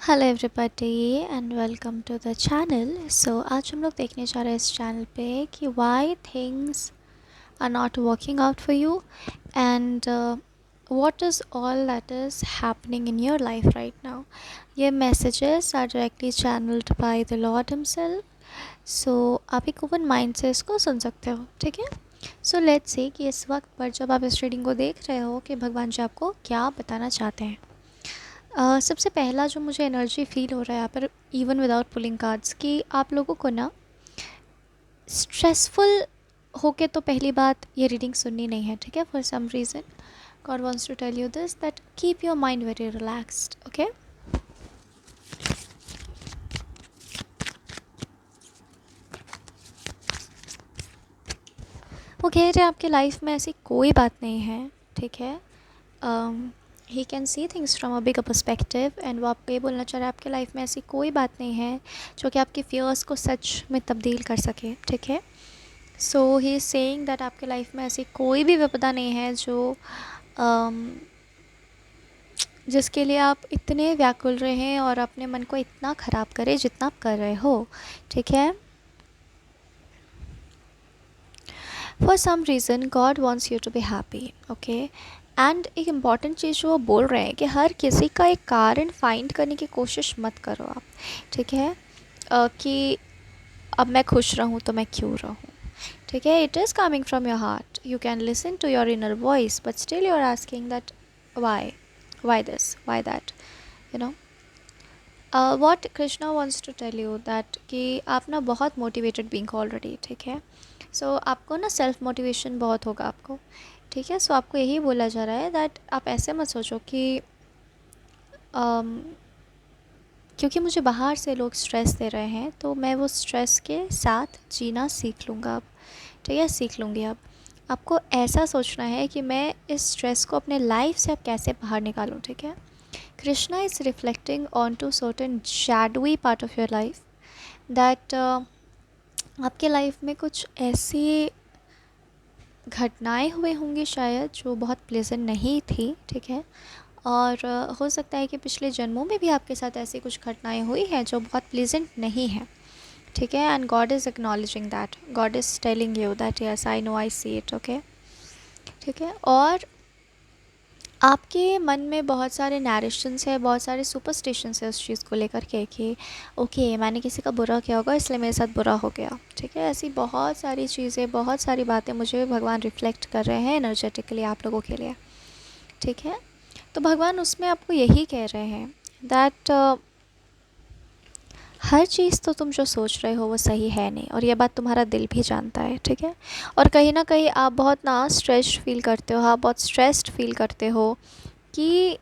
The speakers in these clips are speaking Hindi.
Hello everybody and welcome to the channel. आज हम लोग देखने जा रहे हैं इस चैनल पे कि why things are not working out for you and what is all that is happening in your life right now. ये messages are directly channelled by the lord himself. So आप एक ओपन माइंड से इसको सुन सकते हो, ठीक है। सो लेट्स से कि इस वक्त पर जब आप इस रीडिंग को देख रहे हो कि भगवान जी आपको क्या बताना चाहते हैं। सबसे पहला जो मुझे एनर्जी फील हो रहा है यहाँ पर, इवन विदाउट पुलिंग कार्ड्स, कि आप लोगों को ना स्ट्रेसफुल होके तो पहली बात ये रीडिंग सुननी नहीं है, ठीक है। For some reason God wants to tell you this that keep your mind very relaxed, okay. वो कह रहे हैं आपके लाइफ में ऐसी कोई बात नहीं है, ठीक है। He can see things from a bigger perspective and वो आपको ये बोलना चाह रहे हैं आपके लाइफ में ऐसी कोई बात नहीं है जो कि आपके फियर्स को सच में तब्दील कर सके, ठीक है। सो ही इज़ सेइंग दैट आपके लाइफ में ऐसी कोई भी विपदा नहीं है जो um, जिसके लिए आप इतने व्याकुल रहें और अपने मन को इतना ख़राब करें जितना आप कर रहे हो, ठीक है। For some reason God wants you to be happy, okay. And एक इम्पॉर्टेंट चीज़ जो वो बोल रहे हैं कि हर किसी का एक कारण फाइंड करने की कोशिश मत करो आप, ठीक है। कि अब मैं खुश रहूँ तो मैं क्यों रहूँ, ठीक है। It is coming from your heart, you can listen to your inner voice but still you are asking that why this why that, you know. What Krishna wants to tell you that कि आप ना बहुत मोटिवेटेड बीइंग ऑलरेडी, ठीक है। सो आपको ना सेल्फ मोटिवेशन बहुत होगा आपको, ठीक है। सो आपको यही बोला जा रहा है दैट आप ऐसे मत सोचो कि um, क्योंकि मुझे बाहर से लोग स्ट्रेस दे रहे हैं तो मैं वो स्ट्रेस के साथ जीना सीख लूँगा अब, ठीक है, सीख लूँगी अब। आपको ऐसा सोचना है कि मैं इस स्ट्रेस को अपने लाइफ से अब कैसे बाहर निकालूँ, ठीक है। Krishna is reflecting on to certain shadowy part of your life that आपके लाइफ में कुछ ऐसी घटनाएं हुए होंगी शायद जो बहुत प्लेजेंट नहीं थी, ठीक है। और हो सकता है कि पिछले जन्मों में भी आपके साथ ऐसी कुछ घटनाएं हुई हैं जो बहुत प्लेजेंट नहीं हैं, ठीक है। And God is acknowledging that, God is telling you that yes I know I see it, okay, ठीक है। और आपके मन में बहुत सारे नैरेशंस है, बहुत सारे सुपरस्टिशंस है उस चीज़ को लेकर के कि ओके मैंने किसी का बुरा किया होगा इसलिए मेरे साथ बुरा हो गया, ठीक है। ऐसी बहुत सारी चीज़ें, बहुत सारी बातें मुझे भगवान रिफ्लेक्ट कर रहे हैं एनर्जेटिकली आप लोगों के लिए, ठीक है। तो भगवान उसमें आपको यही कह रहे हैं दैट हर चीज़ तो तुम जो सोच रहे हो वो सही है नहीं, और ये बात तुम्हारा दिल भी जानता है, ठीक है। और कहीं ना कहीं आप बहुत ना स्ट्रेस फील करते हो, आप बहुत स्ट्रेस्ड फील करते हो कि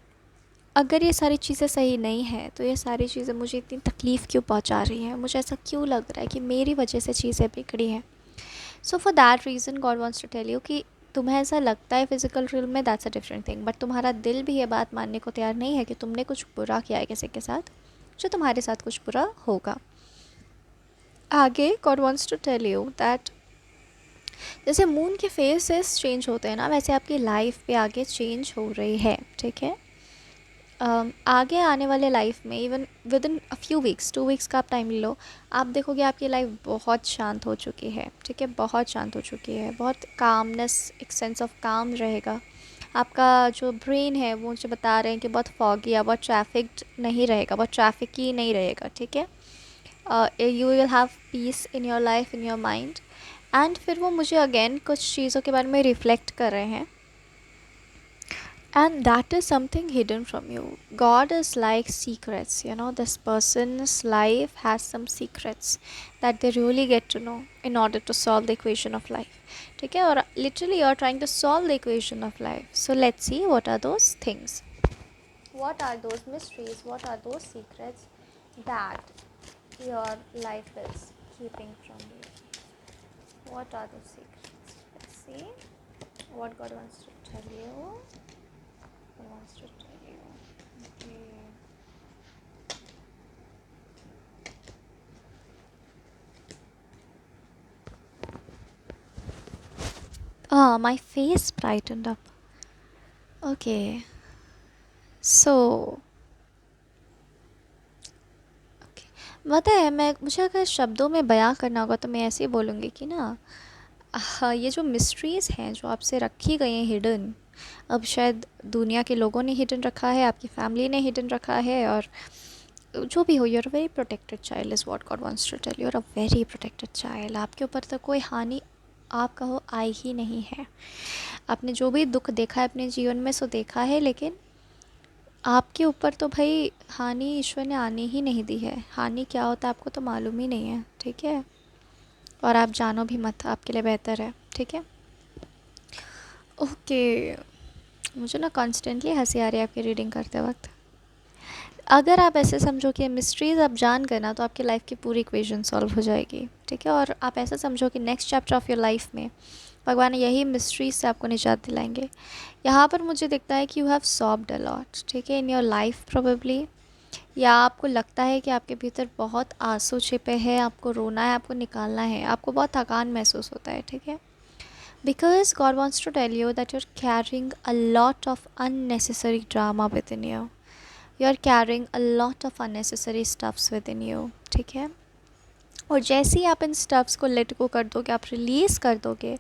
अगर ये सारी चीज़ें सही नहीं है तो ये सारी चीज़ें मुझे इतनी तकलीफ़ क्यों पहुंचा रही हैं, मुझे ऐसा क्यों लग रहा है कि मेरी वजह से चीज़ें बिगड़ी हैं। So for that reason God wants to tell you कि तुम्हें ऐसा लगता है फिजिकल रियल में, that's a different thing, but तुम्हारा दिल भी ये बात मानने को तैयार नहीं है कि तुमने कुछ बुरा किया है किसी के साथ, जो तुम्हारे साथ कुछ बुरा होगा आगे। God wants to tell you that जैसे मून के फेसेस चेंज होते हैं ना, वैसे आपकी लाइफ भी आगे चेंज हो रही है, ठीक है। आगे आने वाले लाइफ में even with in a few weeks, 2 weeks का आप टाइम ले लो, आप देखोगे आपकी लाइफ बहुत शांत हो चुकी है, ठीक है, बहुत शांत हो चुकी है, बहुत कामनेस, एक सेंस ऑफ काम रहेगा। आपका जो ब्रेन है वो मुझे बता रहे हैं कि बहुत फॉगी या बहुत ट्रैफिक्ड नहीं रहेगा, बहुत ट्रैफिक ही नहीं रहेगा, ठीक है। You will have piece in your life, in your mind. And फिर वो मुझे अगेन कुछ चीज़ों के बारे में रिफ्लेक्ट कर रहे हैं, and that is something hidden from you. God is like secrets, you know, this person's life has some secrets that they really get to know in order to solve the equation of life, ठीक है। और literally you are trying to solve the equation of life, so let's see what are those things, what are those mysteries, what are those secrets that your life is keeping from you. What are those secrets? Let's see what God wants to tell you. God wants to tell you. Okay. Ah, my face brightened up. Okay. So, पता है, मैं मुझे अगर शब्दों में बयां करना होगा तो मैं ऐसे ही बोलूँगी कि ना, हाँ, ये जो मिस्ट्रीज़ हैं जो आपसे रखी गई हैं हिडन, अब शायद दुनिया के लोगों ने हिडन रखा है, आपकी फैमिली ने हिडन रखा है, और जो भी हो, you're a very protected child is what God wants to tell, you're a very protected child. आपके ऊपर तो कोई हानि आप कहो आई ही नहीं है। आपने जो भी दुख देखा है अपने जीवन में सो देखा है, लेकिन आपके ऊपर तो भाई हानि ईश्वर ने आने ही नहीं दी है। हानि क्या होता है आपको तो मालूम ही नहीं है, ठीक है, और आप जानो भी मत, आपके लिए बेहतर है, ठीक है। ओके, मुझे ना कॉन्स्टेंटली हंसी आ रही है आपकी रीडिंग करते वक्त। अगर आप ऐसे समझो कि मिस्ट्रीज़ आप जान गए ना, तो आपकी लाइफ की पूरी इक्वेशन सॉल्व हो जाएगी, ठीक है। और आप ऐसा समझो कि next chapter of your life में भगवान यही मिस्ट्रीज से आपको निजात दिलाएंगे। यहाँ पर मुझे दिखता है कि you have solved a lot, ठीक है, इन योर लाइफ प्रोबेबली, या आपको लगता है कि आपके भीतर बहुत आंसू छिपे हैं, आपको रोना है, आपको निकालना है, आपको बहुत थकान महसूस होता है, ठीक है। Because God wants to tell you that you are carrying a lot of unnecessary drama within you, you are carrying a lot of unnecessary stuffs within you, ठीक है। और जैसे ही आप इन स्टफ्स को लेट गो कर दोगे, आप रिलीज़ कर दोगे,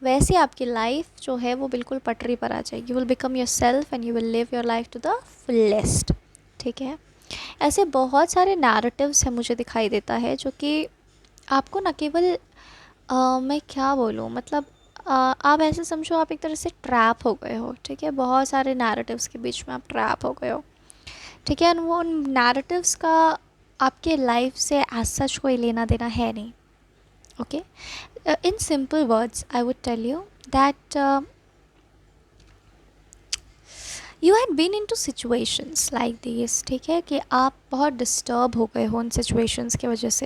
वैसे आपकी लाइफ जो है वो बिल्कुल पटरी पर आ जाएगी। You will become yourself and you will live your life to the fullest, ठीक है। ऐसे बहुत सारे नैरेटिव्स हैं मुझे दिखाई देता है, जो कि आपको न केवल मैं क्या बोलूँ, मतलब आप ऐसे समझो आप एक तरह से ट्रैप हो गए हो, ठीक है, बहुत सारे नैरेटिव्स के बीच में आप ट्रैप हो गए हो, ठीक है। वो नैरेटिव्स का आपके लाइफ से एज सच कोई लेना देना है नहीं, okay. In simple words I would tell you that you had been into situations like this, ठीक है, कि आप बहुत डिस्टर्ब हो गए हो उन सिचुएशंस की वजह से,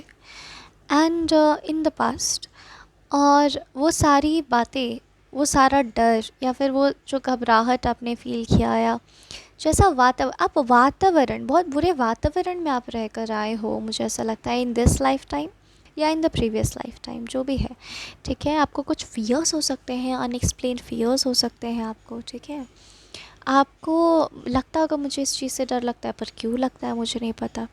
एंड इन द पास्ट, और वो सारी बातें, वो सारा डर, या फिर वो जो घबराहट आपने फ़ील किया, या जैसा वातावरण बहुत बुरे वातावरण में आप रह कर आए हो, मुझे ऐसा लगता है, इन दिस लाइफ टाइम या in the previous life time, जो भी है, ठीक है। आपको कुछ फियर्स हो सकते हैं, अनएक्सप्लेन्ड फियर्स हो सकते हैं आपको, ठीक है। आपको लगता होगा मुझे इस चीज़ से डर लगता है, पर क्यों लगता है मुझे नहीं पता,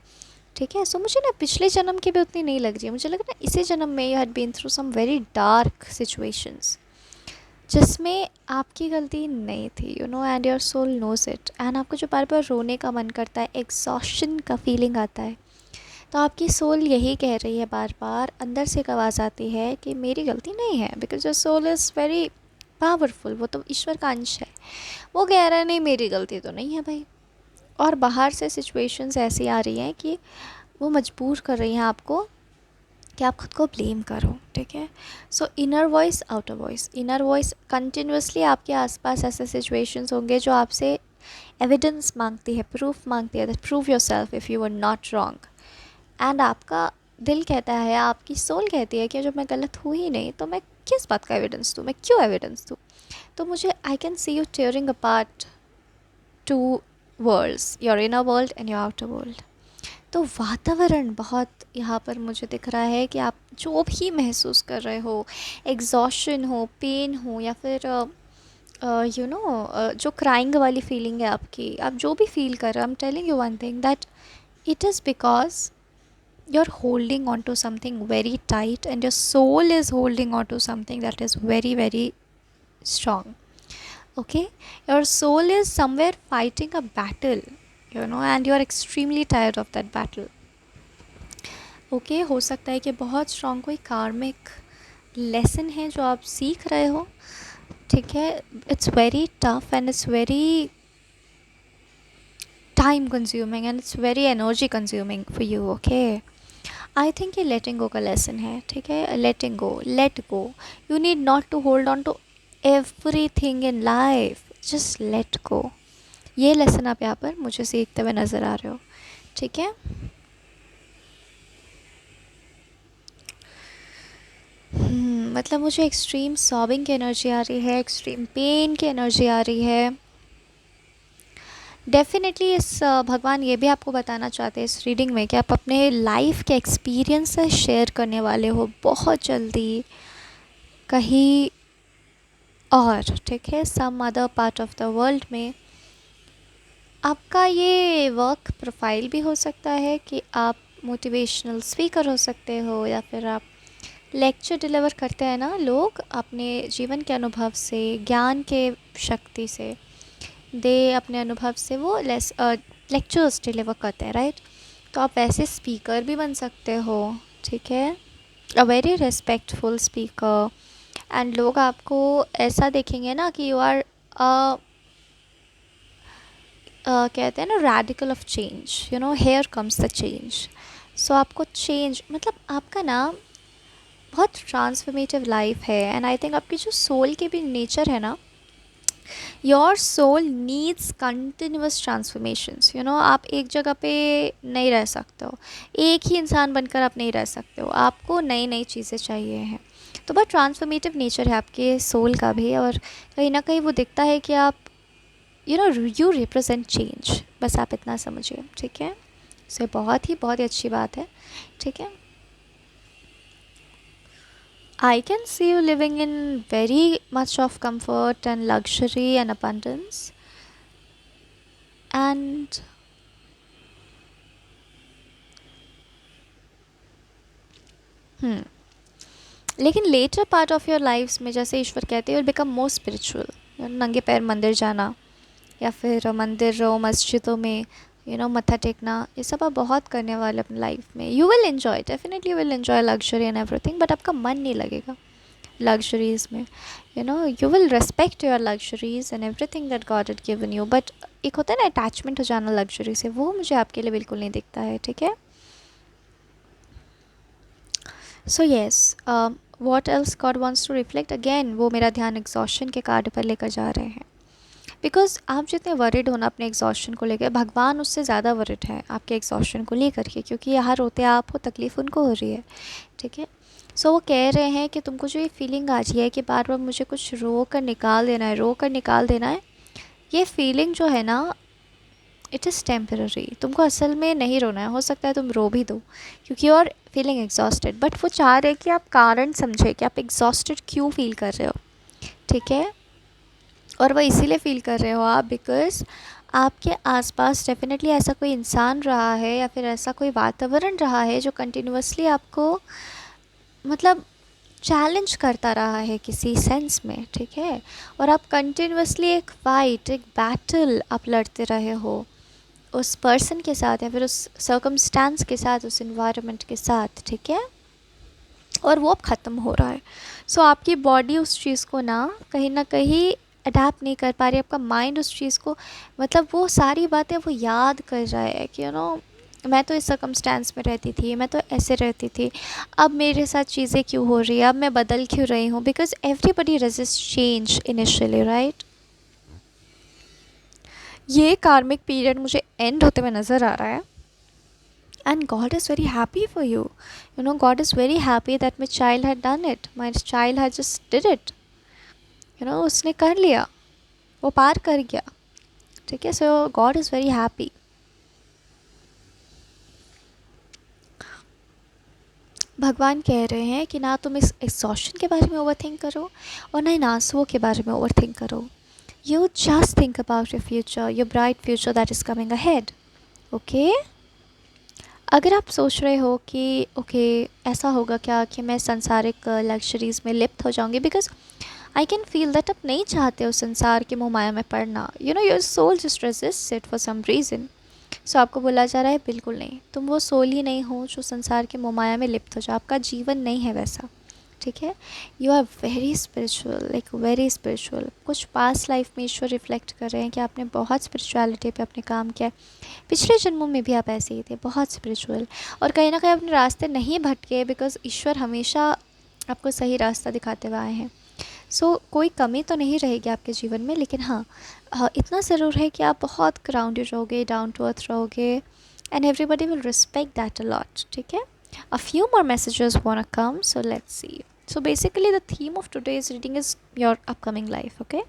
ठीक है। सो मुझे ना पिछले जन्म की भी उतनी नहीं लग रही है, मुझे लग रहा है इसी जन्म में you had been through some very dark situations, जिसमें आपकी गलती नहीं थी, you know, and your soul knows it, and आपको जो बार बार रोने का मन करता है, एग्जॉशन का फीलिंग आता है, तो आपकी सोल यही कह रही है बार बार, अंदर से एक आवाज़ आती है कि मेरी गलती नहीं है, because your soul is very powerful, वो तो ईश्वर का अंश है, वो कह रहा है नहीं मेरी गलती तो नहीं है भाई। और बाहर से सिचुएशंस ऐसी आ रही हैं कि वो मजबूर कर रही हैं आपको कि आप खुद को ब्लेम करो, ठीक है। सो inner voice, outer voice, inner voice continuously आपके आसपास ऐसे सिचुएशंस होंगे जो आपसे एविडेंस मांगती है, प्रूफ मांगती है, that prove yourself if you are not wrong, and आपका दिल कहता है, आपकी सोल कहती है कि जब मैं गलत हूँ ही नहीं तो मैं किस बात का एविडेंस दूँ, मैं क्यों एविडेंस दूँ। तो मुझे I can see you tearing apart two worlds, your inner world and your outer world. तो वातावरण बहुत यहाँ पर मुझे दिख रहा है कि आप जो भी महसूस कर रहे हो, एग्जॉशन हो, पेन हो, या फिर यू नो जो क्राइंग वाली फीलिंग है आपकी, आप जो भी फील कर रहे हो, I am telling you one thing that it is because you're holding on to something very tight, and your soul is holding on to something that is very very strong, okay. Your soul is somewhere fighting a battle, you know, and you are extremely tired of that battle, okay. हो सकता है कि बहुत स्ट्रॉन्ग कोई कार्मिक लेसन है जो आप सीख रहे हो, ठीक है। It's very tough and it's very time consuming and it's very energy consuming for you, okay. I think ये लेटिंग गो का लेसन है, ठीक है। Letting go, let go, you need not to hold on to everything in life, just let go. ये लेसन आप यहाँ पर मुझे सीखते हुए नज़र आ रहे हो, ठीक है। मतलब मुझे एक्सट्रीम सॉबिंग की एनर्जी आ रही है, एक्सट्रीम पेन की एनर्जी आ रही है। डेफिनेटली इस भगवान ये भी आपको बताना चाहते हैं इस रीडिंग में कि आप अपने लाइफ के एक्सपीरियंस से शेयर करने वाले हो बहुत जल्दी कहीं और, ठीक है, some other part of the world में। आपका ये वर्क प्रोफाइल भी हो सकता है कि आप मोटिवेशनल स्पीकर हो सकते हो, या फिर आप लेक्चर डिलीवर करते हैं ना लोग अपने जीवन के अनुभव से, ज्ञान के शक्ति से, दे अपने अनुभव से वो लेक्चर्स डिलीवर करते हैं, राइट। तो आप वैसे स्पीकर भी बन सकते हो, ठीक है, a very respectful speaker. And लोग आपको ऐसा देखेंगे ना कि यू आर कहते हैं ना radical of change, you know here comes the change. So आपको चेंज मतलब आपका ना बहुत ट्रांसफॉर्मेटिव लाइफ है। एंड आई थिंक आपकी जो सोल की भी नेचर है ना, your soul needs continuous transformations, you know आप एक जगह पे नहीं रह सकते हो, एक ही इंसान बनकर आप नहीं रह सकते हो, आपको नई नई चीज़ें चाहिए हैं। तो बहुत ट्रांसफॉर्मेटिव नेचर है आपके सोल का भी, और कहीं ना कहीं वो दिखता है कि आप you know you represent change, बस आप इतना समझिए, ठीक है। सो बहुत ही अच्छी बात है, ठीक है। I can see you living in very much of comfort and luxury and abundance. And hmm, लेकिन later part of your lifes में जैसे ईश्वर कहते हैं, विल बिकम मोर स्पिरिचुअल। नंगे पैर मंदिर जाना, या फिर मंदिर मस्जिदों में मत्था टेकना, ये सब आप बहुत करने वाले अपनी लाइफ में। You will enjoy, definitely you will enjoy luxury and everything, but आपका मन नहीं लगेगा luxuries में। you will respect your luxuries and everything that God had given you, but एक होता है ना अटैचमेंट हो जाना लग्जरी से, वो मुझे आपके लिए बिल्कुल नहीं दिखता है, ठीक है। So yes, what else God wants to reflect again, वो मेरा ध्यान एग्जॉशन के कार्ड पर लेकर जा रहे हैं। बिकॉज आप जितने वरिड हो ना अपने एग्जॉशन को लेकर, भगवान उससे ज़्यादा वरिड है आपके एग्जॉशन को लेकर के, क्योंकि यहाँ रोते आप हो, तकलीफ़ उनको हो रही है, ठीक है। सो वो कह रहे हैं कि तुमको जो ये फीलिंग आ रही है कि बार बार मुझे कुछ रो कर निकाल देना है, रो कर निकाल देना है, ये फीलिंग जो है ना, इट इज़ टेम्पररी। तुमको असल में नहीं रोना है, हो सकता है तुम रो भी दो क्योंकि you are feeling exhausted, but वो चाह रहे हैं कि आप कारण समझे कि आप एग्जॉस्टेड क्यों फील कर रहे हो, ठीक है। और वो इसीलिए फील कर रहे हो आप बिकॉज़ आपके आसपास डेफिनेटली ऐसा कोई इंसान रहा है, या फिर ऐसा कोई वातावरण रहा है जो कंटिन्यूअसली आपको मतलब चैलेंज करता रहा है किसी सेंस में, ठीक है। और आप कंटिन्यूअसली एक फाइट, एक बैटल आप लड़ते रहे हो उस पर्सन के साथ, या फिर उस सर्कमस्टांस के साथ, उस इन्वायरमेंट के साथ, ठीक है। और वो अब ख़त्म हो रहा है। सो आपकी बॉडी उस चीज़ को ना कहीं अडाप्ट नहीं कर पा रही, आपका माइंड उस चीज़ को मतलब वो सारी बातें वो याद कर रहा है कि मैं तो इस सर्कमस्टेंस में रहती थी, मैं तो ऐसे रहती थी, अब मेरे साथ चीज़ें क्यों हो रही है, अब मैं बदल क्यों रही हूँ, because everybody resist change initially, right. ये कार्मिक पीरियड मुझे एंड होते हुए नज़र आ रहा है, and God is very happy for you. God is very happy that my child had done it, my child had just did it, उसने कर लिया, वो पार कर गया, ठीक है। सो गॉड इज़ वेरी हैप्पी। भगवान कह रहे हैं कि ना तुम इस एग्जॉशन के बारे में ओवर थिंक करो, और ना इन आंसुओं के बारे में ओवर थिंक करो। You just think about your future, your bright future that is coming ahead, okay. अगर आप सोच रहे हो कि ओके ऐसा होगा क्या कि मैं संसारिक लग्जरीज़ में लिप्त हो जाऊंगी, because I can feel that आप नहीं चाहते हो संसार की मोहमाया में पड़ना, your soul just resist it for some reason. So आपको बोला जा रहा है बिल्कुल नहीं, तुम वो सोल ही नहीं हो जो संसार की मोहमाया में लिप्त हो जाओ, आपका जीवन नहीं है वैसा, ठीक है। You are very spiritual, like very spiritual. कुछ पास्ट लाइफ में ईश्वर रिफ्लेक्ट कर रहे हैं कि आपने बहुत स्पिरिचुअलिटी पे अपने काम किया है, पिछले जन्मों में भी आप ऐसे ही थे, बहुत स्पिरिचुअल, और कहीं ना कहीं अपने रास्ते नहीं भटके बिकॉज ईश्वर हमेशा आपको सही रास्ता दिखाते हुए आए हैं। सो कोई कमी तो नहीं रहेगी आपके जीवन में, लेकिन हाँ, इतना ज़रूर है कि आप बहुत ग्राउंडेड रहोगे, डाउन टू अर्थ रहोगे, and everybody will respect that a lot, ठीक है। A few more messages want come, so let's see. So basically the theme of today's reading is your upcoming life, okay?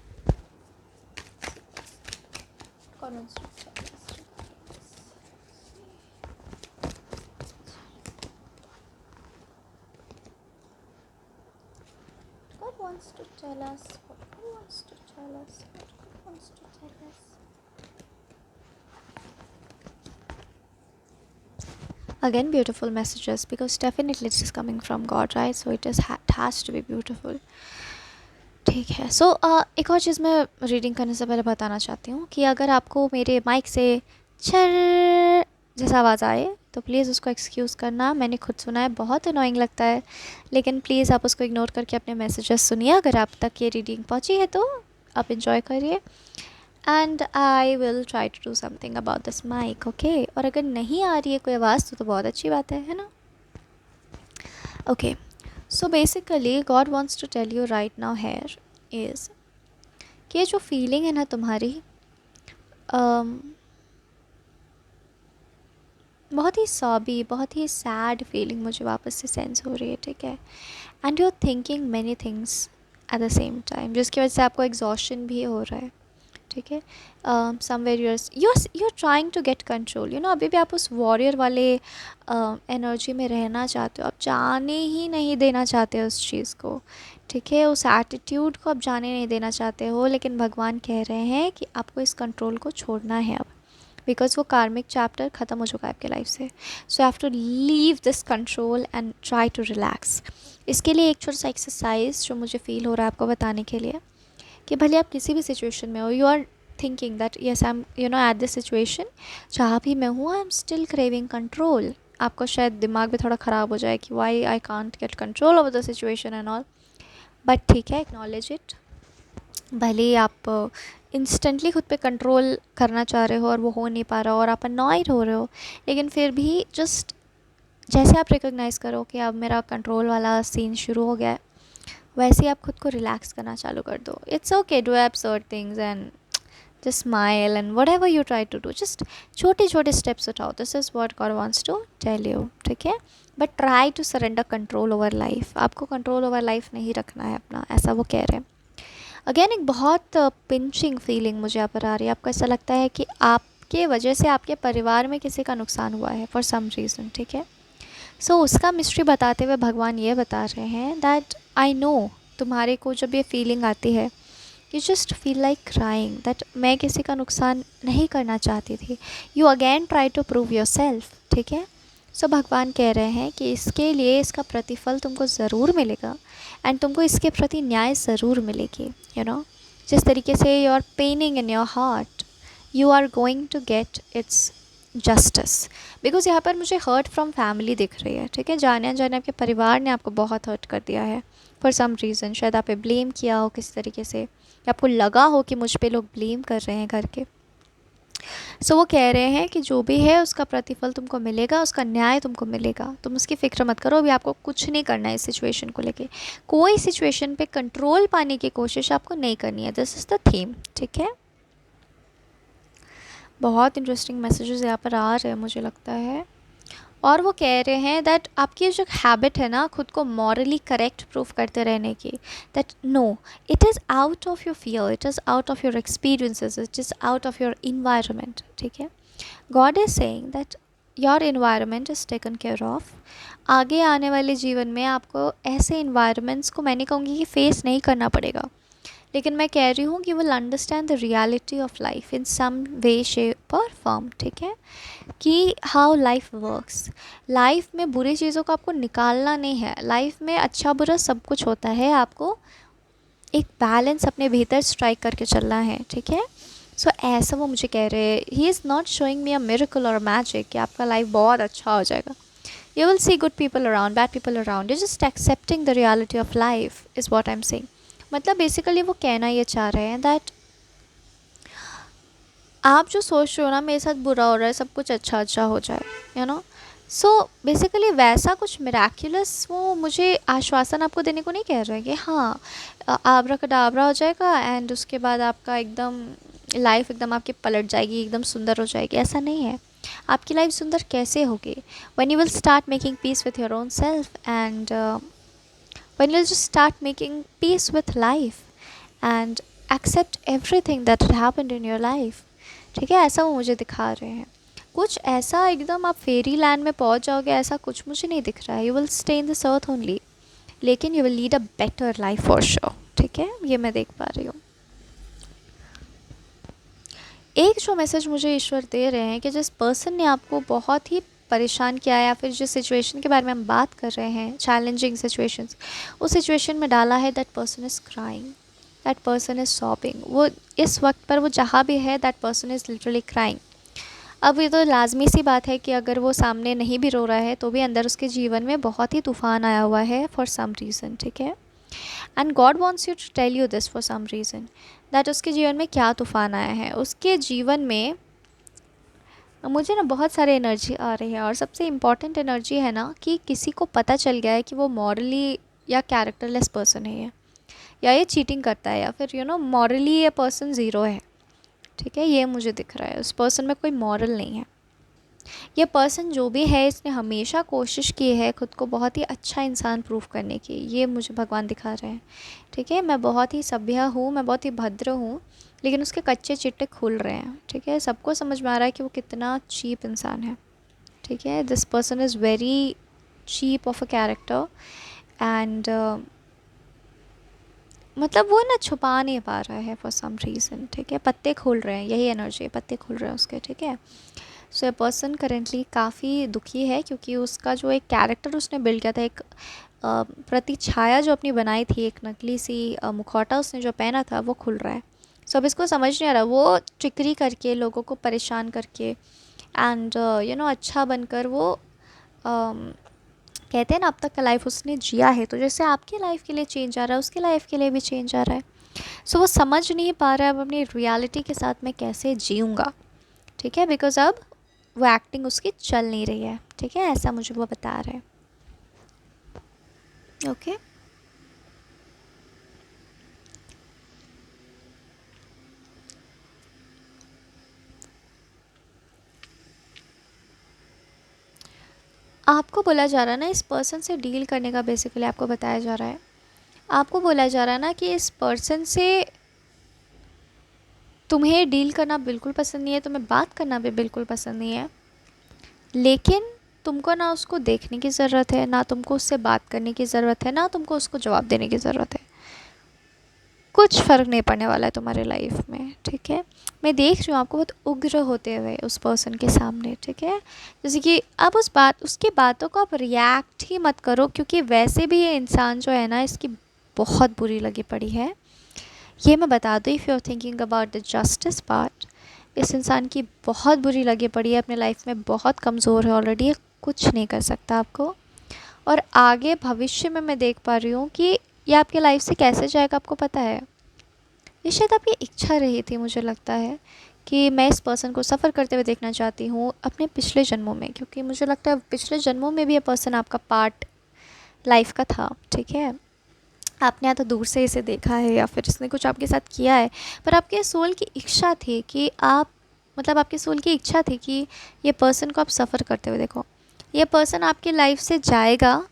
God wants to tell us, what God wants to tell us, what God wants to tell us. Again, beautiful messages because definitely it is coming from God, right? So it has to be beautiful. ठीक है. सो एक और चीज़ मैं रीडिंग करने से पहले बताना चाहती हूँ कि अगर आपको मेरे माइक से छर जैसा आवाज़ आए तो प्लीज़ उसको एक्सक्यूज़ करना. मैंने खुद सुना है, बहुत अनोइंग लगता है, लेकिन प्लीज़ आप उसको इग्नोर करके अपने मैसेजेस सुनिए. अगर आप तक ये रीडिंग पहुँची है तो आप इंजॉय करिए. And I will try to do something about this mic, okay. और अगर नहीं आ रही है कोई आवाज़ तो बहुत अच्छी बात है ना. Okay. So basically God wants to tell you right now here is कि ये जो फीलिंग है ना तुम्हारी, बहुत ही सॉबी, बहुत ही सैड फीलिंग मुझे वापस से सेंस हो रही है, ठीक है. And you are thinking many things at the same time, जिसकी वजह से आपको एग्जॉशन भी हो रहा है, ठीक है. Somewhere you are trying to get control, you know. अभी भी आप उस वॉरियर वाले एनर्जी में रहना चाहते हो, आप जाने ही नहीं देना चाहते हो उस चीज़ को, ठीक है. उस एटीट्यूड को आप जाने नहीं देना चाहते हो, लेकिन भगवान कह रहे हैं कि आपको इस कंट्रोल को छोड़ना है अब, बिकॉज वो कार्मिक चैप्टर ख़त्म हो चुका है आपके लाइफ से. So have to leave this control and try to relax. इसके लिए एक छोटा सा एक्सरसाइज जो मुझे फ़ील हो रहा है आपको बताने के लिए, कि भले आप किसी भी सिचुएशन में हो, you are thinking that yes I am, you know, at this situation जहाँ भी मैं हूँ, I am still craving control. आपको शायद दिमाग में थोड़ा ख़राब हो जाए कि why I can't get control over the situation and all, but ठीक है, एक्नॉलेज इट. भले ही आप इंस्टेंटली खुद पे कंट्रोल करना चाह रहे हो और वो हो नहीं पा रहा हो और आप अनॉयड हो रहे हो, लेकिन फिर भी जस्ट जैसे आप रिकोगनाइज़ करो कि अब मेरा कंट्रोल वाला सीन शुरू हो गया है, वैसे ही आप खुद को रिलैक्स करना चालू कर दो. It's okay, do absurd things and just smile and whatever you try to do, just छोटे छोटे स्टेप्स उठाओ. This is what God wants to tell you, ठीक है. But try to surrender control over life. आपको कंट्रोल ओवर लाइफ नहीं रखना है अपना, ऐसा वो कह रहे हैं. अगेन एक बहुत पिंचिंग फीलिंग मुझे यहाँ पर आ रही है. आपको ऐसा लगता है कि आपके वजह से आपके परिवार में किसी का नुकसान हुआ है फॉर सम रीज़न, ठीक है. सो उसका मिस्ट्री बताते हुए भगवान ये बता रहे हैं दैट आई नो, तुम्हारे को जब ये फीलिंग आती है, you just feel like crying that मैं किसी का नुकसान नहीं करना चाहती थी. You again try to prove yourself, ठीक है. सो भगवान कह रहे हैं कि इसके लिए इसका प्रतिफल तुमको ज़रूर मिलेगा एंड तुमको इसके प्रति न्याय ज़रूर मिलेगी. यू नो, जिस तरीके से you are paining in your heart, you are going to get its justice. Because यहाँ पर मुझे हर्ट फ्रॉम फैमिली दिख रही है, ठीक है. जाने अनजाने आपके परिवार ने आपको बहुत हर्ट कर दिया है फॉर सम रीज़न. शायद आप पे ब्लेम किया हो किसी तरीके से, या आपको लगा हो कि मुझ पे लोग ब्लेम कर रहे हैं करके. सो वो कह रहे हैं कि जो भी है उसका प्रतिफल तुमको मिलेगा, उसका न्याय तुमको मिलेगा. तुम उसकी फ़िक्र मत करो. अभी आपको कुछ नहीं करना है इस सिचुएशन को लेके. कोई सिचुएशन पे कंट्रोल पाने की कोशिश आपको नहीं करनी है. दिस इज़ द थीम, ठीक है. बहुत इंटरेस्टिंग मैसेजेस यहाँ पर आ रहे हैं मुझे लगता है. और वो कह रहे हैं दैट आपकी जो हैबिट है ना खुद को मॉरली करेक्ट प्रूफ करते रहने की, that no, it is out of your fear, it is out of your experiences, it is out of your environment, ठीक है. God is saying that your environment is taken care of. आगे आने वाले जीवन में आपको ऐसे इन्वायरमेंट्स को, मैं नहीं कहूँगी कि फेस नहीं करना पड़ेगा, लेकिन मैं कह रही हूँ कि will understand the reality of life in some way shape और फॉर्म, ठीक है. कि हाउ लाइफ वर्क्स. लाइफ में बुरी चीज़ों को आपको निकालना नहीं है. लाइफ में अच्छा बुरा सब कुछ होता है. आपको एक बैलेंस अपने भीतर स्ट्राइक करके चलना है, ठीक है. सो ऐसा वो मुझे कह रहे हैं. He is not showing me a miracle और मैजिक कि आपका लाइफ बहुत अच्छा हो जाएगा. You will see good people around, bad people around, you just accepting the reality of life is what I am saying. मतलब बेसिकली वो कहना ये चाह रहे हैं दैट आप जो सोच रहे हो ना मेरे साथ बुरा हो रहा है, सब कुछ अच्छा अच्छा हो जाए, यू नो. सो बेसिकली वैसा कुछ मिराक्युलस वो मुझे आश्वासन आपको देने को नहीं कह रहे हैं कि हाँ आबरा कडाबरा हो जाएगा एंड उसके बाद आपका एकदम लाइफ एकदम आपकी पलट जाएगी, एकदम सुंदर हो जाएगी. ऐसा नहीं है. आपकी लाइफ सुंदर कैसे होगी? When you will start making piece with your own self and when you'll just start making peace with life and accept everything that had happened in your life, ठीक है. ऐसा वो मुझे दिखा रहे हैं. कुछ ऐसा एकदम आप फेरी लैंड में पहुंच जाओगे, ऐसा कुछ मुझे नहीं दिख रहा है. You will stay in this earth only, लेकिन you will lead a better life for sure, ठीक है. ये मैं देख पा रही हूँ. एक जो मैसेज मुझे ईश्वर दे रहे हैं कि जिस पर्सन ने आपको बहुत ही परेशान किया है, या फिर जिस सिचुएशन के बारे में हम बात कर रहे हैं, चैलेंजिंग सिचुएशंस, उस सिचुएशन में डाला है, that person is crying, that person is sobbing. वो इस वक्त पर वो जहाँ भी है, that person is literally crying. अब ये तो लाजमी सी बात है कि अगर वो सामने नहीं भी रो रहा है तो भी अंदर उसके जीवन में बहुत ही तूफ़ान आया हुआ है फॉर सम रीज़न, ठीक है। And God wants you to tell you this for some reason, that उसके जीवन में क्या तूफ़ान आया है। उसके जीवन में मुझे ना बहुत सारे एनर्जी आ रही है, और सबसे इम्पॉर्टेंट एनर्जी है ना कि किसी को पता चल गया है कि वो मॉरली या कैरेक्टरलेस पर्सन है ये, या ये चीटिंग करता है, या फिर मॉरली ये पर्सन ज़ीरो है, ठीक है। ये मुझे दिख रहा है, उस पर्सन में कोई मॉरल नहीं है। ये पर्सन जो भी है, इसने हमेशा कोशिश की है खुद को बहुत ही अच्छा इंसान प्रूव करने की, ये मुझे भगवान दिखा रहे हैं, ठीक है। मैं बहुत ही सभ्य हूँ, मैं बहुत ही भद्र हूँ, लेकिन उसके कच्चे चिट्टे खुल रहे हैं, ठीक है। सबको समझ में आ रहा है कि वो कितना चीप इंसान है, ठीक है। This person is very cheap of a character, and मतलब वो ना छुपा नहीं पा रहा है फॉर सम रीज़न, ठीक है। पत्ते खोल रहे हैं, यही एनर्जी है, पत्ते खोल रहे हैं उसके, ठीक है। सो ये पर्सन करेंटली काफ़ी दुखी है, क्योंकि उसका जो एक कैरेक्टर उसने बिल्ड किया था, एक प्रतिछाया जो अपनी बनाई थी, एक नकली सी मुखौटा उसने जो पहना था, वो खुल रहा है। सो अब इसको समझ नहीं आ रहा, वो टिकरी करके लोगों को परेशान करके एंड अच्छा बनकर वो कहते हैं ना, अब तक का लाइफ उसने जिया है, तो जैसे आपकी लाइफ के लिए चेंज आ रहा है, उसकी लाइफ के लिए भी चेंज आ रहा है। सो वो समझ नहीं पा रहा है अब अपनी रियलिटी के साथ मैं कैसे जीऊँगा, ठीक है। बिकॉज अब वो एक्टिंग उसकी चल नहीं रही है, ठीक है, ऐसा मुझे वो बता रहा है, ओके। आपको बोला जा रहा है ना, इस पर्सन से डील करने का बेसिकली आपको बताया जा रहा है। आपको बोला जा रहा है ना कि इस पर्सन से तुम्हें डील करना बिल्कुल पसंद नहीं है, तुम्हें बात करना भी बिल्कुल पसंद नहीं है, लेकिन तुमको ना उसको देखने की ज़रूरत है, ना तुमको उससे बात करने की ज़रूरत है, ना तुमको उसको जवाब देने की ज़रूरत है। कुछ फ़र्क नहीं पड़ने वाला है तुम्हारे लाइफ में, ठीक है। मैं देख रही हूँ आपको बहुत उग्र होते हुए उस पर्सन के सामने, ठीक है। जैसे कि आप उसकी बातों को आप रिएक्ट ही मत करो, क्योंकि वैसे भी ये इंसान जो है ना, इसकी बहुत बुरी लगी पड़ी है। ये मैं बता दूँ, if you are thinking about the justice part, इस इंसान की बहुत बुरी लगी पड़ी है, अपने लाइफ में बहुत कमज़ोर है ऑलरेडी, ये कुछ नहीं कर सकता आपको। और आगे भविष्य में मैं देख पा रही हूँ कि ये आपके लाइफ से कैसे जाएगा, आपको पता है। ये शायद आपकी इच्छा रही थी, मुझे लगता है कि मैं इस पर्सन को सफ़र करते हुए देखना चाहती हूँ अपने पिछले जन्मों में, क्योंकि मुझे लगता है पिछले जन्मों में भी ये पर्सन आपका पार्ट लाइफ का था, ठीक है। आपने या तो दूर से इसे देखा है, या फिर इसने कुछ आपके साथ किया है, पर आपके सोल की इच्छा थी कि आप, मतलब आपके सोल की इच्छा थी कि ये पर्सन को आप सफ़र करते हुए देखो। ये पर्सन आपके लाइफ से जाएगा,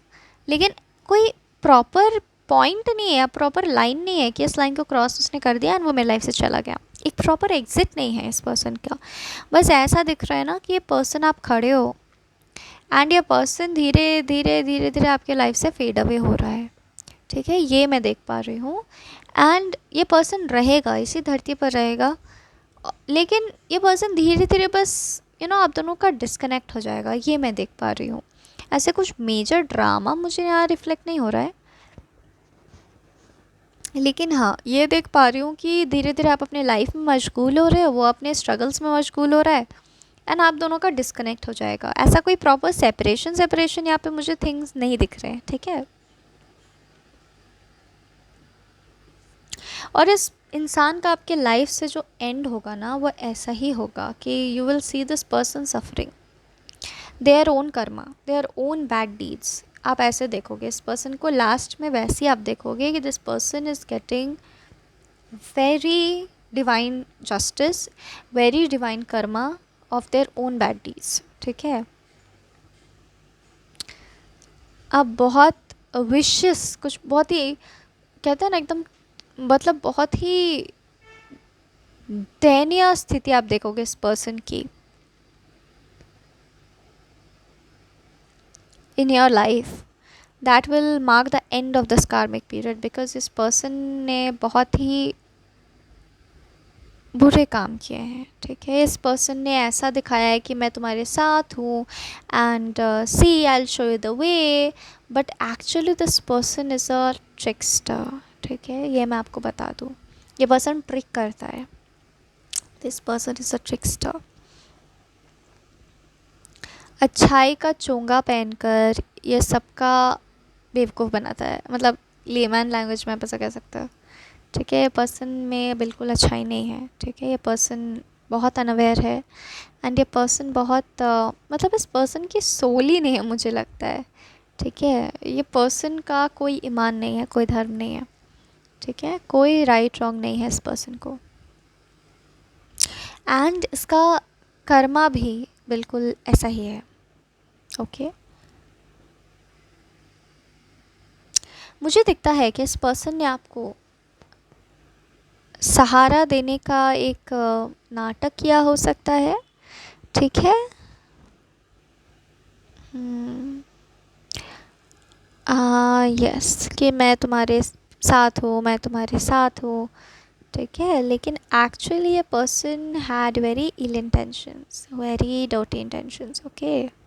लेकिन कोई प्रॉपर पॉइंट नहीं है, प्रॉपर लाइन नहीं है कि इस लाइन को क्रॉस उसने कर दिया एंड वो मेरी लाइफ से चला गया। एक प्रॉपर एग्जिट नहीं है इस पर्सन का। बस ऐसा दिख रहा है ना कि ये पर्सन, आप खड़े हो एंड ये पर्सन धीरे धीरे धीरे धीरे आपके लाइफ से फेड अवे हो रहा है, ठीक है। ये मैं देख पा रही हूँ, एंड ये पर्सन रहेगा, इसी धरती पर रहेगा, लेकिन ये पर्सन धीरे धीरे बस आप दोनों का डिस्कनेक्ट हो जाएगा, ये मैं देख पा रही हूँ। ऐसे कुछ मेजर ड्रामा मुझे यहाँ रिफ्लेक्ट नहीं हो रहा है, लेकिन हाँ ये देख पा रही हूँ कि धीरे धीरे आप अपने लाइफ में मशगूल हो रहे हो, वो अपने स्ट्रगल्स में मशगूल हो रहा है, एंड आप दोनों का डिस्कनेक्ट हो जाएगा। ऐसा कोई प्रॉपर सेपरेशन यहाँ पे मुझे थिंग्स नहीं दिख रहे हैं, ठीक है। और इस इंसान का आपके लाइफ से जो एंड होगा ना, वो ऐसा ही होगा कि you will see this person suffering their own Karma, their own bad deeds. आप ऐसे देखोगे इस पर्सन को, लास्ट में वैसे ही आप देखोगे कि this person is getting very divine justice, very divine Karma of their own bad deeds, ठीक है। अब बहुत विशेष कुछ, बहुत ही कहते हैं ना एकदम, मतलब बहुत ही दयनीय स्थिति आप देखोगे इस पर्सन की इन your life, that will mark the end of this कार्मिक पीरियड, बिकॉज इस पर्सन ने बहुत ही बुरे काम किए हैं, ठीक है। इस पर्सन ने ऐसा दिखाया है कि मैं तुम्हारे साथ हूँ and see I will show you the way, but actually this person is a trickster, ठीक है। ये मैं आपको बता दूँ, ये पर्सन ट्रिक करता है। This person is a trickster. अच्छाई का चोंगा पहनकर ये सबका बेवकूफ़ बनाता है, मतलब लेमैन लैंग्वेज में आप ऐसा कह सकते हो, ठीक है। ये पर्सन में बिल्कुल अच्छाई नहीं है, ठीक है। ये पर्सन बहुत अनअवेयर है एंड ये पर्सन बहुत मतलब इस पर्सन की सोल ही नहीं है मुझे लगता है, ठीक है। ये पर्सन का कोई ईमान नहीं है, कोई धर्म नहीं है, ठीक है। कोई राइट रॉन्ग नहीं है इस पर्सन को, एंड इसका कर्मा भी बिल्कुल ऐसा ही है, ओके। मुझे दिखता है कि इस पर्सन ने आपको सहारा देने का एक नाटक किया हो सकता है, ठीक है। यस, कि मैं तुम्हारे साथ हूँ, मैं तुम्हारे साथ हूँ, ठीक है। लेकिन एक्चुअली ये person had very ill intentions, very dirty intentions, okay.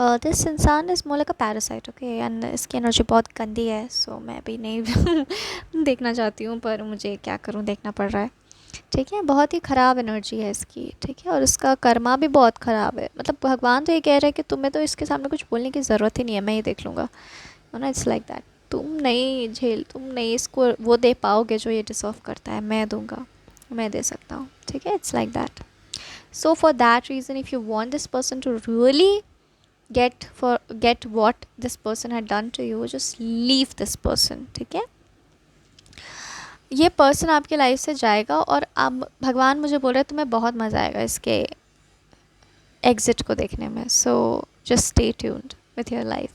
This इंसान is more like a parasite, okay, and इसकी एनर्जी बहुत गंदी है, सो मैं भी नहीं देखना चाहती हूँ, पर मुझे क्या करूँ, देखना पड़ रहा है, ठीक है। बहुत ही ख़राब एनर्जी है इसकी, ठीक है। और इसका कर्मा भी बहुत ख़राब है, मतलब भगवान तो ये कह रहे हैं कि तुम्हें तो इसके सामने कुछ बोलने की ज़रूरत ही नहीं है, मैं ही देख लूँगा, ना। इट्स लाइक दैट, तुम नहीं इसको वो दे पाओगे जो ये डिज़र्व करता है, मैं दूंगा, मैं दे सकता हूँ, ठीक है। It's like that. So for that reason if you want this person to really get what this person had done to you, just leave this person, ठीक है। ये पर्सन आपके लाइफ से जाएगा और अब भगवान मुझे बोल रहे हैं तुम्हें बहुत मज़ा आएगा इसके एग्ज़िट को देखने में, so just stay tuned with your life,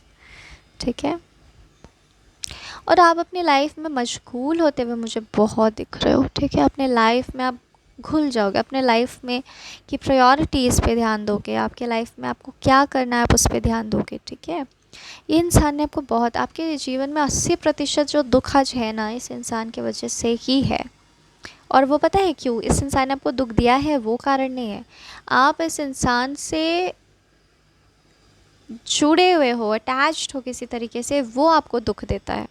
ठीक है। और आप अपनी लाइफ में मशगूल होते हुए मुझे बहुत दिख रहे हो, ठीक है। अपने लाइफ में आप घुल जाओगे, अपने लाइफ में की प्रायोरिटीज़ पे ध्यान दोगे, आपके लाइफ में आपको क्या करना है आप उस पर ध्यान दोगे, ठीक है। ये इंसान ने आपको बहुत, आपके जीवन में 80% जो दुख आज है ना, इस इंसान की वजह से ही है। और वो पता है क्यों इस इंसान ने आपको दुख दिया है, वो कारण नहीं है, आप इस इंसान से जुड़े हुए हो, अटैच्ड हो किसी तरीके से, वो आपको दुख देता है,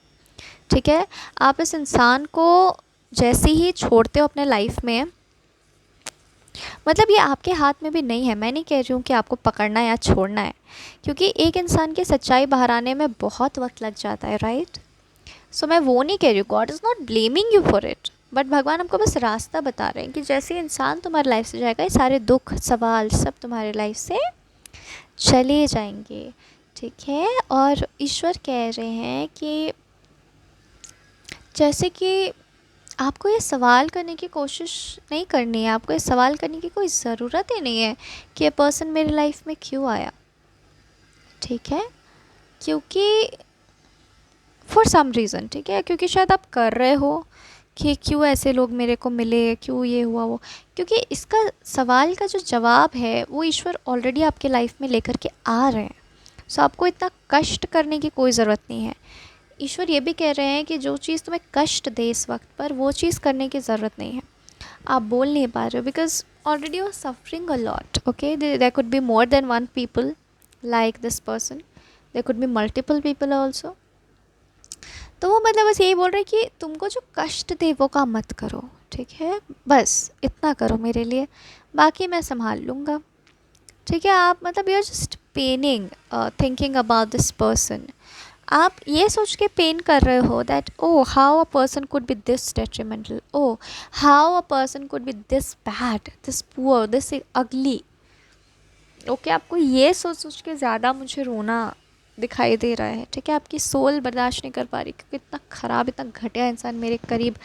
ठीक है। आप इस इंसान को जैसे ही छोड़ते हो अपने लाइफ में, मतलब ये आपके हाथ में भी नहीं है, मैं नहीं कह रही हूँ कि आपको पकड़ना है या छोड़ना है, क्योंकि एक इंसान की सच्चाई बाहर आने में बहुत वक्त लग जाता है, राइट। सो मैं वो नहीं कह रही हूँ, God is not blaming you for it, but भगवान हमको बस रास्ता बता रहे हैं कि जैसे इंसान तुम्हारी लाइफ से जाएगा, ये सारे दुख सवाल सब तुम्हारे लाइफ से चले जाएंगे, ठीक है। और ईश्वर कह रहे हैं कि जैसे कि आपको ये सवाल करने की कोशिश नहीं करनी है, आपको ये सवाल करने की कोई ज़रूरत ही नहीं है कि ये पर्सन मेरी लाइफ में क्यों आया, ठीक है। क्योंकि फॉर सम रीज़न, ठीक है, क्योंकि शायद आप कर रहे हो कि क्यों ऐसे लोग मेरे को मिले, क्यों ये हुआ वो, क्योंकि इसका सवाल का जो जवाब है वो ईश्वर ऑलरेडी आपके लाइफ में लेकर के आ रहे हैं। सो आपको इतना कष्ट करने की कोई ज़रूरत नहीं है। ईश्वर ये भी कह रहे हैं कि जो चीज़ तुम्हें कष्ट दे इस वक्त पर, वो चीज़ करने की ज़रूरत नहीं है। आप बोल नहीं पा रहे हो because already you are suffering a lot, okay. There could be more than one people like this person, there could be multiple people also. तो वो मतलब बस यही बोल रहे कि तुमको जो कष्ट दे वो काम मत करो, ठीक है। बस इतना करो मेरे लिए, बाकी मैं संभाल लूँगा, ठीक है। आप मतलब you are just paining, thinking about this person, आप ये सोच के पेन कर रहे हो that oh how a person could be this detrimental, oh how a person could be this bad, this poor, this ugly, okay. आपको ये सोच सोच के ज़्यादा मुझे रोना दिखाई दे रहा है, ठीक है। आपकी सोल बर्दाश्त नहीं कर पा रही क्योंकि इतना ख़राब, इतना घटिया इंसान मेरे करीब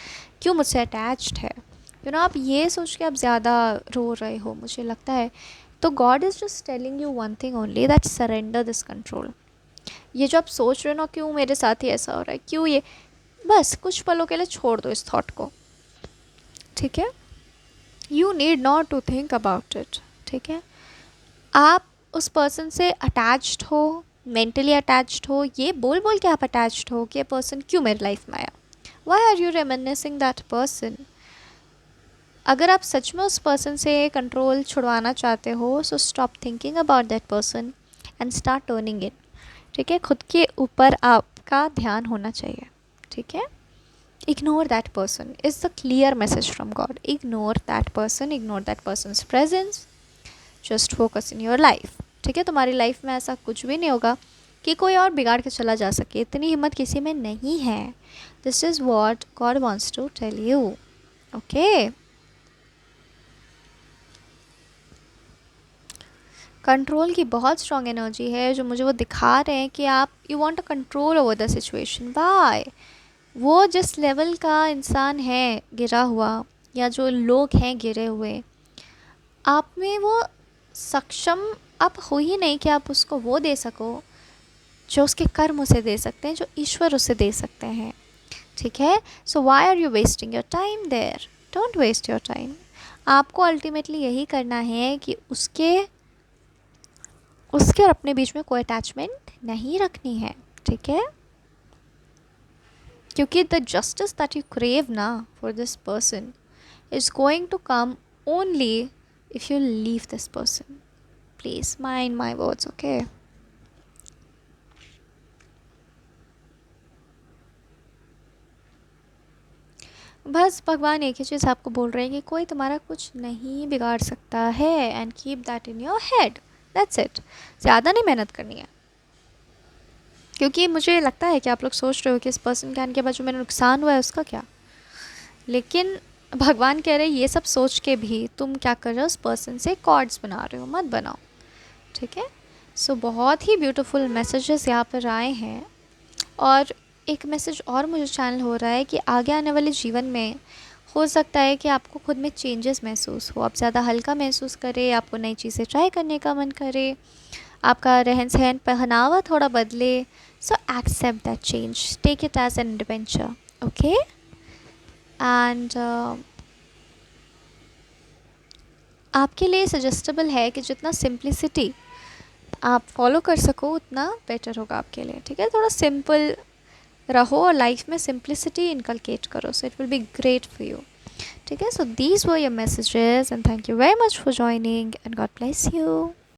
क्यों मुझसे अटैच्ड है, आप ये सोच के आप ज़्यादा रो रहे हो मुझे लगता है। तो God is just telling you one thing only, that surrender this control. ये जो आप सोच रहे हो ना, क्यों मेरे साथ ही ऐसा हो रहा है, क्यों ये, बस कुछ पलों के लिए छोड़ दो इस थॉट को, ठीक है। You need not to think about it, ठीक है। आप उस पर्सन से अटैच्ड हो, मेंटली अटैच्ड हो, ये बोल बोल के आप अटैच्ड हो कि ये पर्सन क्यों मेरी लाइफ में आया, why are you reminiscing that person, अगर आप सच में उस पर्सन से कंट्रोल छुड़वाना चाहते हो, so stop thinking about that person and start turning it. ठीक है, खुद के ऊपर आपका ध्यान होना चाहिए। ठीक है, ignore that person is the clear message from God. Ignore that person, ignore that persons presence, just focus in your life. ठीक है, तुम्हारी लाइफ में ऐसा कुछ भी नहीं होगा कि कोई और बिगाड़ के चला जा सके, इतनी हिम्मत किसी में नहीं है। This is what God wants to tell you. Okay, control की बहुत स्ट्रॉन्ग एनर्जी है जो मुझे वो दिखा रहे हैं कि आप you want to control over the situation. By, वो जिस लेवल का इंसान है गिरा हुआ, या जो लोग हैं गिरे हुए, आप में वो सक्षम आप हो ही नहीं कि आप उसको वो दे सको जो उसके कर्म उसे दे सकते हैं, जो ईश्वर उसे दे सकते हैं। ठीक है, so why are you wasting your time there? Don't waste your time. आपको अल्टीमेटली यही करना है कि उसके और अपने बीच में कोई अटैचमेंट नहीं रखनी है। ठीक है, क्योंकि the justice that you crave ना for this person is going to come only if you leave this person. Please mind my words. Okay, बस भगवान एक ही चीज़ आपको बोल रहे हैं कि कोई तुम्हारा कुछ नहीं बिगाड़ सकता है, and keep that in your head. That's it. ज़्यादा नहीं मेहनत करनी है, क्योंकि मुझे लगता है कि आप लोग सोच रहे हो कि इस पर्सन के आने के बाद जो मेरा नुकसान हुआ है उसका क्या। लेकिन भगवान कह रहे हैं ये सब सोच के भी तुम क्या कर रहे हो, उस पर्सन से कॉर्ड्स बना रहे हो, मत बनाओ। ठीक है, सो बहुत ही ब्यूटीफुल मैसेजेस यहाँ पर आए हैं। और एक मैसेज और मुझे चैनल हो रहा है कि आगे आने वाले जीवन में हो सकता है कि आपको खुद में चेंजेस महसूस हो, आप ज़्यादा हल्का महसूस करें, आपको नई चीज़ें ट्राई करने का मन करे, आपका रहन सहन पहनावा थोड़ा बदले। So accept that change, take it as an adventure. Okay, and आपके लिए सजेस्टेबल है कि जितना सिंप्लिसिटी आप फॉलो कर सको उतना बेटर होगा आपके लिए। ठीक है, थोड़ा सिंपल रहो और लाइफ में सिंप्लिसिटी इनकलकेट करो, so it will be great for you. ठीक है, so these were your messages and thank you very much for joining and God bless you.